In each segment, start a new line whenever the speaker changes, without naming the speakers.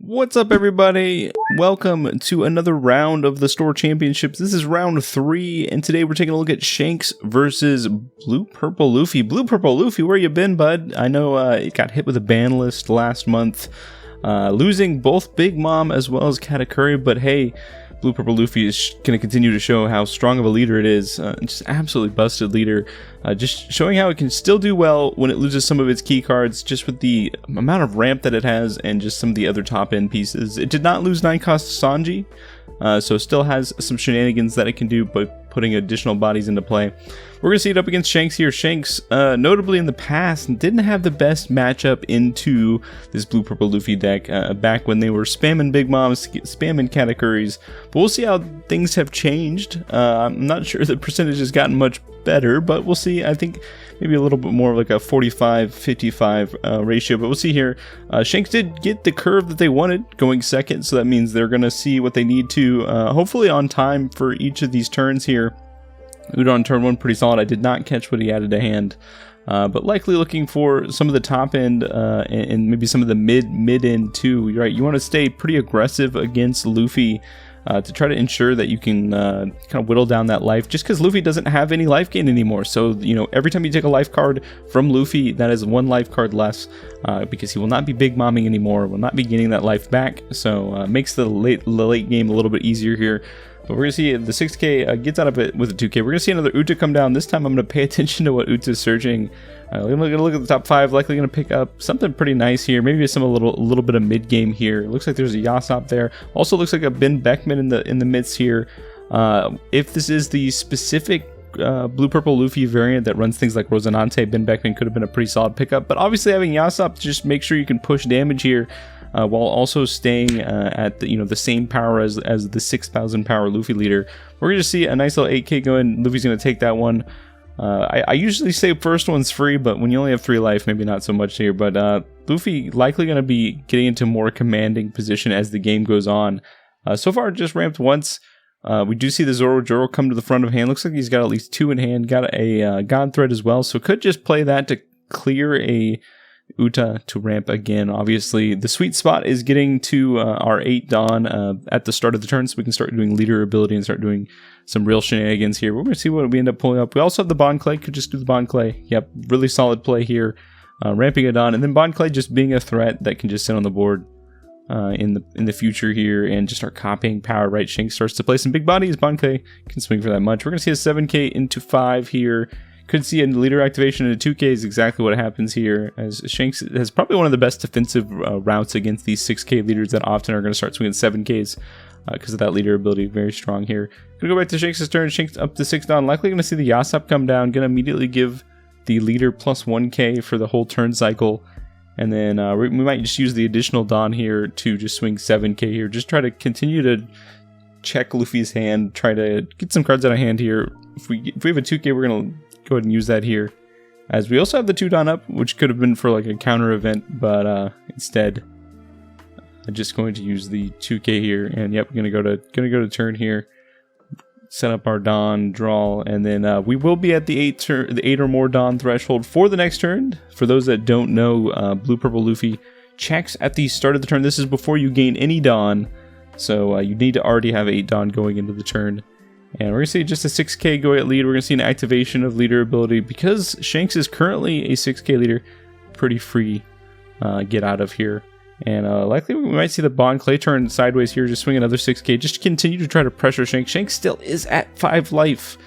What's up, everybody? Welcome to another round of the store championships. This is round 3, and today we're taking a look at Shanks versus Blue Purple Luffy. Blue Purple Luffy, where you been, bud? I know it got hit with a ban list last month, losing both Big Mom as well as Katakuri, but hey, Blue Purple Luffy is going to continue to show how strong of a leader it is. Just absolutely busted leader. Just showing how it can still do well when it loses some of its key cards, just with the amount of ramp that it has and just some of the other top end pieces. It did not lose 9 cost Sanji, so still has some shenanigans that it can do by putting additional bodies into play. We're going to see it up against Shanks here. Shanks, notably in the past, didn't have the best matchup into this Blue Purple Luffy deck back when they were spamming Big Moms, spamming Katakuris. But we'll see how things have changed. I'm not sure the percentage has gotten much better, but we'll see. I think maybe a little bit more like a 45-55 ratio, but we'll see here. Shanks did get the curve that they wanted going second, so that means they're going to see what they need to, hopefully on time for each of these turns here. Udon turn 1 pretty solid. I did not catch what he added to hand, but likely looking for some of the top end and maybe some of the mid end too. Right, you want to stay pretty aggressive against Luffy to try to ensure that you can kind of whittle down that life, just because Luffy doesn't have any life gain anymore. So, you know, every time you take a life card from Luffy, that is 1 life card less, because he will not be big momming anymore, will not be getting that life back. So makes the late game a little bit easier here. But we're going to see the 6k gets out of it with a 2k. We're going to see another Uta come down. This time I'm going to pay attention to what Uta's searching. We're going to look at the top 5. Likely going to pick up something pretty nice here. Maybe some a little bit of mid game here. It looks like there's a Yasop there. Also looks like a Ben Beckman in the midst here. If this is the specific Blue Purple Luffy variant that runs things like Rosinante, Ben Beckman could have been a pretty solid pickup. But obviously having Yasop, just make sure you can push damage here. While also staying at the same power as the 6,000 power Luffy leader. We're going to see a nice little 8k going. Luffy's going to take that one. I usually say first one's free, but when you only have 3 life, maybe not so much here. But Luffy likely going to be getting into more commanding position as the game goes on. So far, just ramped once. We do see the Zoro come to the front of hand. Looks like he's got at least 2 in hand. Got a God Thread as well, so could just play that to clear a Uta to ramp again. Obviously, the sweet spot is getting to our 8 Dawn at the start of the turn, so we can start doing leader ability and start doing some real shenanigans here. We're going to see what we end up pulling up. We also have the Bond Clay. Could just do the Bond Clay. Yep, really solid play here. Ramping it on, and then Bond Clay just being a threat that can just sit on the board in the future here and just start copying power. Right, Shanks starts to play some big bodies. Bond Clay can swing for that much. We're going to see a 7k into 5 here. Could see a leader activation in a 2k is exactly what happens here, as Shanks has probably one of the best defensive routes against these 6k leaders that often are going to start swinging 7ks because of that leader ability. Very strong here. Gonna go back to Shanks' turn. Shanks up to 6 down. Likely going to see the Yasop come down. Going to immediately give the leader plus 1k for the whole turn cycle. And then we might just use the additional Dawn here to just swing 7k here. Just try to continue to check Luffy's hand. Try to get some cards out of hand here. If we have a 2k, we're going to go ahead and use that here, as we also have the 2 Dawn up, which could have been for like a counter event, but instead I'm just going to use the 2k here. And yep, gonna go to turn here, set up our Dawn, draw, and then we will be at the 8 or more Dawn threshold for the next turn. For those that don't know, Blue Purple Luffy checks at the start of the turn. This is before you gain any Dawn, so you need to already have 8 Dawn going into the turn. And we're going to see just a 6k go at lead. We're going to see an activation of leader ability. Because Shanks is currently a 6k leader, pretty free get out of here. And likely we might see the Bond Clay turn sideways here, just swing another 6k, just to continue to try to pressure Shanks. Shanks still is at 5 life.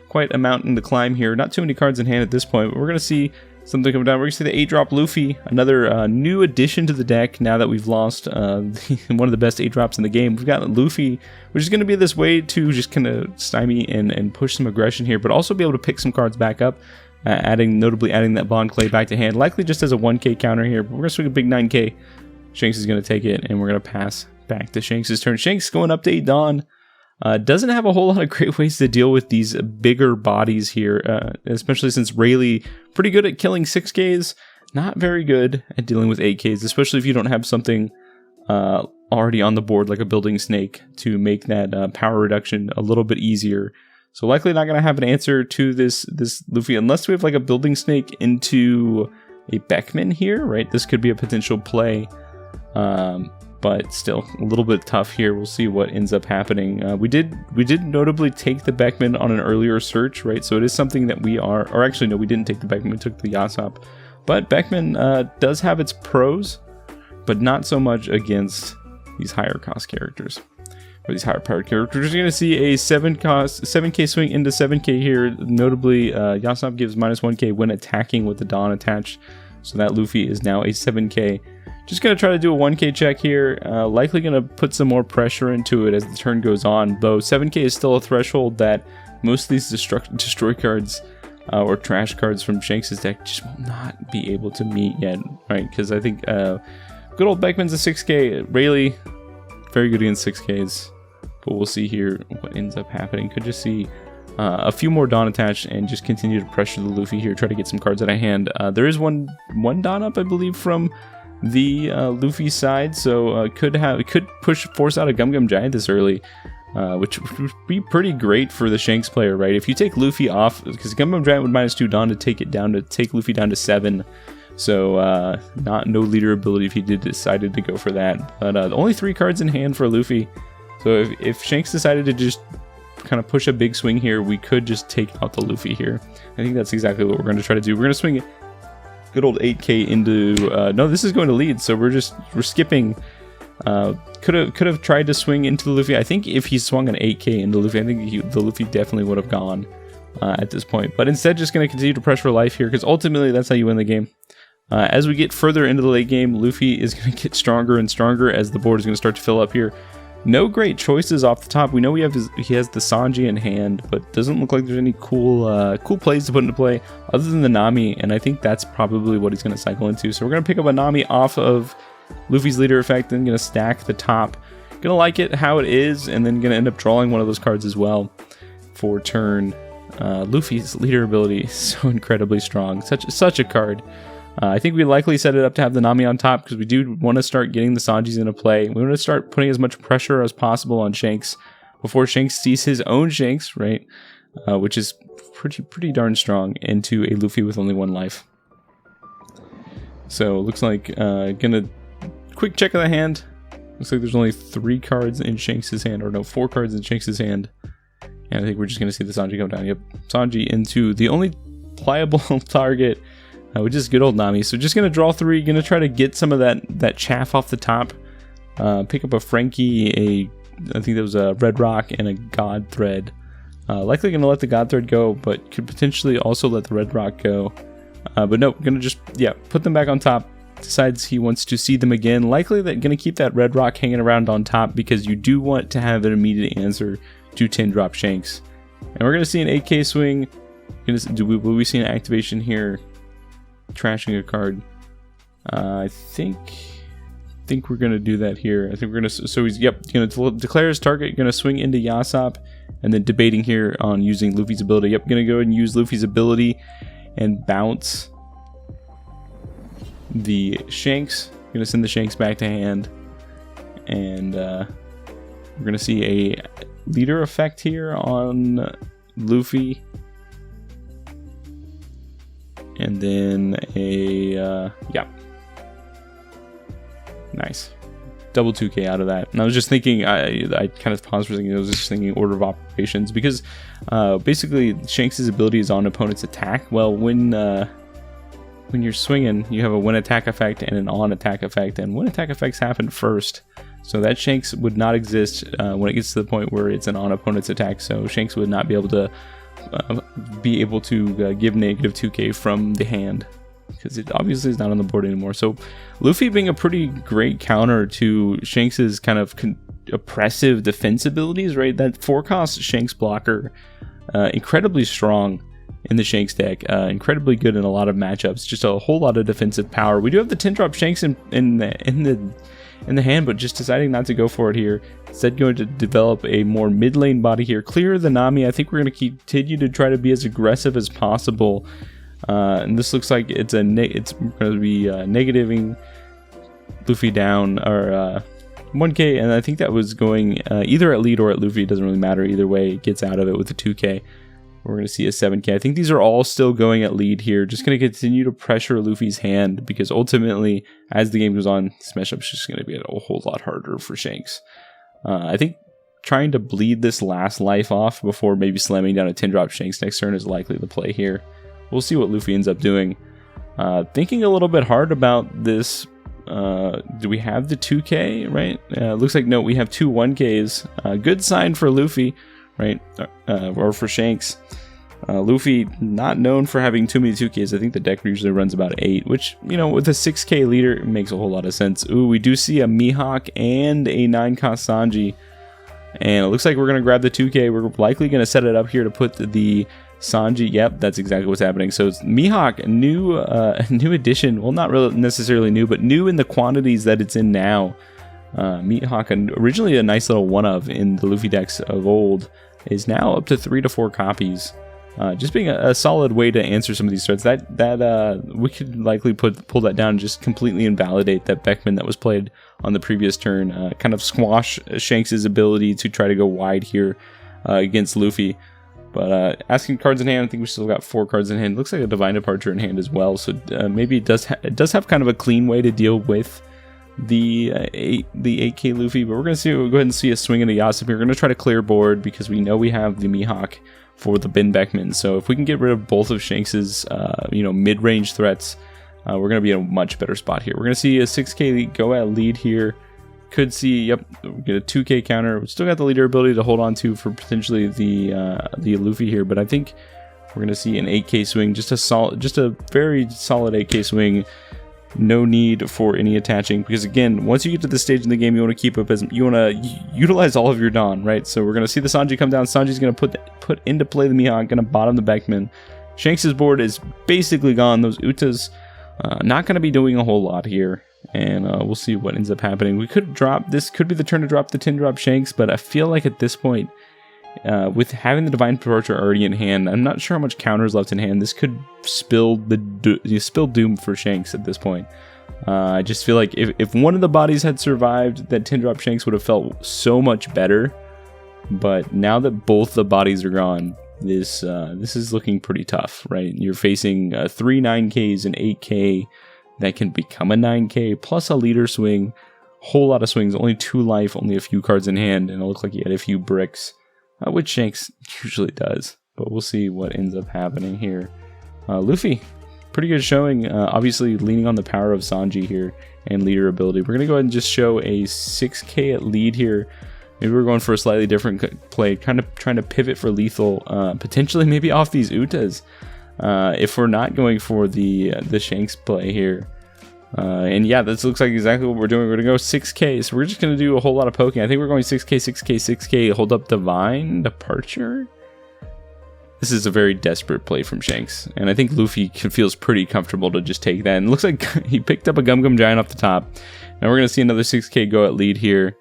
Quite a mountain to climb here. Not too many cards in hand at this point, but we're going to see something come down. We're going to see the 8-drop Luffy, another new addition to the deck now that we've lost one of the best 8-drops in the game. We've got Luffy, which is going to be this way to just kind of stymie and push some aggression here, but also be able to pick some cards back up, notably adding that Bond Clay back to hand, likely just as a 1k counter here, but we're going to swing a big 9k. Shanks is going to take it, and we're going to pass back to Shanks' turn. Shanks going up to 8 Dawn. Doesn't have a whole lot of great ways to deal with these bigger bodies here, especially since Rayleigh pretty good at killing 6Ks, not very good at dealing with 8Ks, especially if you don't have something already on the board like a building snake to make that power reduction a little bit easier. So likely not going to have an answer to this Luffy unless we have like a building snake into a Beckman here, right? This could be a potential play. but still a little bit tough here. We'll see what ends up happening. We did notably take the Beckman on an earlier search, right? So it is something that we are, or actually no, we didn't take the Beckman, we took the Yasop. But Beckman does have its pros, but not so much against these higher cost characters. Or these higher powered characters. You're going to see a 7k swing into 7k here. Notably, Yasop gives minus 1k when attacking with the Dawn attached. So that Luffy is now a 7k. Just going to try to do a 1k check here. Likely going to put some more pressure into it as the turn goes on. Though 7k is still a threshold that most of these destroy cards or trash cards from Shanks' deck just will not be able to meet yet. Right? Because I think good old Beckman's a 6k. Rayleigh, very good against 6ks. But we'll see here what ends up happening. Could just see a few more Dawn attached and just continue to pressure the Luffy here. Try to get some cards out of hand. There is one Dawn up, I believe, from the Luffy side. So could force out a Gum Gum Giant this early. Which would be pretty great for the Shanks player, right? If you take Luffy off, because Gum Gum Giant would minus 2 Dawn to take Luffy down to 7. So no leader ability if he decided to go for that. But only 3 cards in hand for Luffy. So if Shanks decided to just kind of push a big swing here, we could just take out the Luffy here. I think that's exactly what we're going to try to do. We're going to swing good old 8k into... no, this is going to lead, so we're skipping... Could have tried to swing into the Luffy. I think if he swung an 8k into Luffy, I think the Luffy definitely would have gone at this point. But instead, just going to continue to pressure life here, because ultimately that's how you win the game. As we get further into the late game, Luffy is going to get stronger and stronger as the board is going to start to fill up here. No great choices off the top. We know he has the Sanji in hand, but doesn't look like there's any cool plays to put into play other than the Nami, and I think that's probably what he's going to cycle into. So we're going to pick up a Nami off of Luffy's leader effect, then going to stack the top. Going to like it how it is, and then going to end up drawing one of those cards as well for turn. Luffy's leader ability is so incredibly strong. Such a card. I think we likely set it up to have the Nami on top because we do want to start getting the Sanjis into play. We want to start putting as much pressure as possible on Shanks before Shanks sees his own Shanks, right? Which is pretty darn strong, into a Luffy with only 1 life. So looks like gonna quick check of the hand. Looks like there's only 3 cards in Shanks' hand, or no, 4 cards in Shanks' hand. And I think we're just gonna see the Sanji come down. Yep, Sanji into the only pliable target. Which is good old Nami. So just going to draw 3. Going to try to get some of that chaff off the top. Pick up a Frankie, I think that was a Red Rock, and a God Thread. Likely going to let the God Thread go, but could potentially also let the Red Rock go. But no, going to just, put them back on top. Decides he wants to see them again. Likely that going to keep that Red Rock hanging around on top because you do want to have an immediate answer to 10-drop Shanks. And we're going to see an 8k swing. Will we see an activation here? Trashing a card. I think we're gonna do that here. I think we're gonna. So he's gonna declare his target. Gonna swing into Yasop, and then debating here on using Luffy's ability. Yep, gonna go ahead and use Luffy's ability and bounce the Shanks. Gonna send the Shanks back to hand, and we're gonna see a leader effect here on Luffy. And then nice. Double 2k out of that. And I was just thinking, I kind of paused for a second. I was just thinking order of operations because basically Shanks' ability is on opponent's attack. Well, when you're swinging, you have a when attack effect and an on attack effect, and when attack effects happen first. So that Shanks would not exist when it gets to the point where it's an on opponent's attack. So Shanks would not be able to give negative 2k from the hand because it obviously is not on the board anymore. So Luffy being a pretty great counter to Shanks's kind of oppressive defense abilities, right? That 4-cost Shanks blocker, incredibly strong in the Shanks deck, incredibly good in a lot of matchups, just a whole lot of defensive power. We do have the 10-drop Shanks in the hand, but just deciding not to go for it here. Instead going to develop a more mid lane body here. Clear the Nami. I think we're going to continue to try to be as aggressive as possible. And this looks like it's going to be negativing Luffy down, or 1k, and I think that was going either at lead or at Luffy. It doesn't really matter either way. It gets out of it with a 2k. We're going to see a 7k. I think these are all still going at lead here. Just going to continue to pressure Luffy's hand, because ultimately, as the game goes on, this matchup is just going to be a whole lot harder for Shanks. I think trying to bleed this last life off before maybe slamming down a 10-drop Shanks next turn is likely the play here. We'll see what Luffy ends up doing. Thinking a little bit hard about this. Do we have the 2k, right? Looks like no, we have two 1ks. Good sign for Luffy, right? Or for Shanks. Luffy, not known for having too many 2ks. I think the deck usually runs about 8, which, you know, with a 6k leader, it makes a whole lot of sense. Ooh, we do see a Mihawk and a 9-cost Sanji. And it looks like we're going to grab the 2k. We're likely going to set it up here to put the Sanji. Yep, that's exactly what's happening. So it's Mihawk, a new addition. Well, not really necessarily new, but new in the quantities that it's in now. Mihawk, originally a nice little one of in the Luffy decks of old, is now up to 3 to 4 copies. Just being a solid way to answer some of these threats. That we could likely pull that down and just completely invalidate that Beckman that was played on the previous turn. Kind of squash Shanks' ability to try to go wide here against Luffy. But asking cards in hand, I think we still got 4 cards in hand. Looks like a Divine Departure in hand as well. So maybe it does have kind of a clean way to deal with the 8k Luffy. But we're gonna go ahead and see a swing into Yasop here. We're gonna try to clear board because we know we have the Mihawk for the Ben Beckman. So if we can get rid of both of Shanks's mid-range threats, we're gonna be in a much better spot here. We're gonna see a 6k go at lead here. Could see, yep, get a 2k counter. We still got the leader ability to hold on to for potentially the Luffy here, but I think we're gonna see an 8k swing, just a very solid 8k swing. No need for any attaching, because again, once you get to this stage in the game, you want to keep up you want to utilize all of your Dawn, right? So we're gonna see the Sanji come down. Sanji's gonna put into play the Mihawk, gonna bottom the Beckman. Shanks's board is basically gone. Those Utas not gonna be doing a whole lot here. And we'll see what ends up happening. We could drop, this could be the turn to drop the 10-drop Shanks, but I feel like at this point, with having the Divine Departure already in hand, I'm not sure how much counters left in hand. This could spill doom for Shanks at this point. I just feel like if one of the bodies had survived, that 10-drop Shanks would have felt so much better. But now that both the bodies are gone, this is looking pretty tough, right? You're facing 3 9Ks and 8K that can become a 9k plus a leader swing. Whole lot of swings, only 2 life, only a few cards in hand, and it looks like he had a few bricks, which Shanks usually does. But we'll see what ends up happening here. Luffy, pretty good showing, obviously leaning on the power of Sanji here and leader ability. We're going to go ahead and just show a 6k at lead here. Maybe we're going for a slightly different play, kind of trying to pivot for lethal, potentially maybe off these Utas. If we're not going for the Shanks play here. And yeah, this looks like exactly what we're doing. We're going to go 6k, so we're just going to do a whole lot of poking. I think we're going 6k, 6k, 6k, hold up Divine Departure. This is a very desperate play from Shanks, and I think Luffy feels pretty comfortable to just take that. And it looks like he picked up a Gum Gum Giant off the top. Now we're going to see another 6k go at lead here.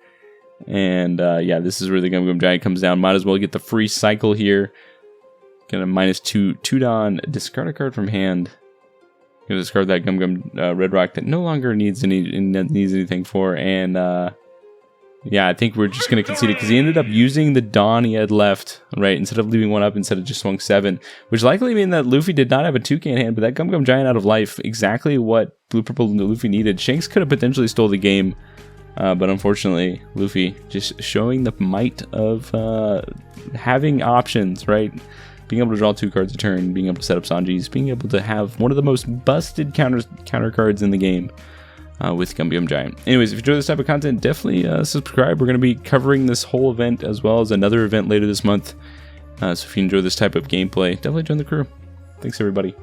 And yeah, this is where the Gum Gum Giant comes down. Might as well get the free cycle here. Gonna -2 Dawn, discard a card from hand. Gonna discard that Gum Gum Red Rock that no longer needs anything for, and yeah, I think we're just gonna concede it because he ended up using the Dawn he had left, right? Instead of leaving 1 up, instead of just swung 7, which likely mean that Luffy did not have a 2k in hand, but that Gum Gum Giant out of life, exactly what Blue Purple Luffy needed. Shanks could have potentially stole the game, but unfortunately, Luffy just showing the might of having options, right? Being able to draw 2 cards a turn, being able to set up Sanji's, being able to have one of the most busted counter cards in the game with Gum Gum Giant. Anyways, if you enjoy this type of content, definitely subscribe. We're going to be covering this whole event as well as another event later this month. So if you enjoy this type of gameplay, definitely join the crew. Thanks, everybody.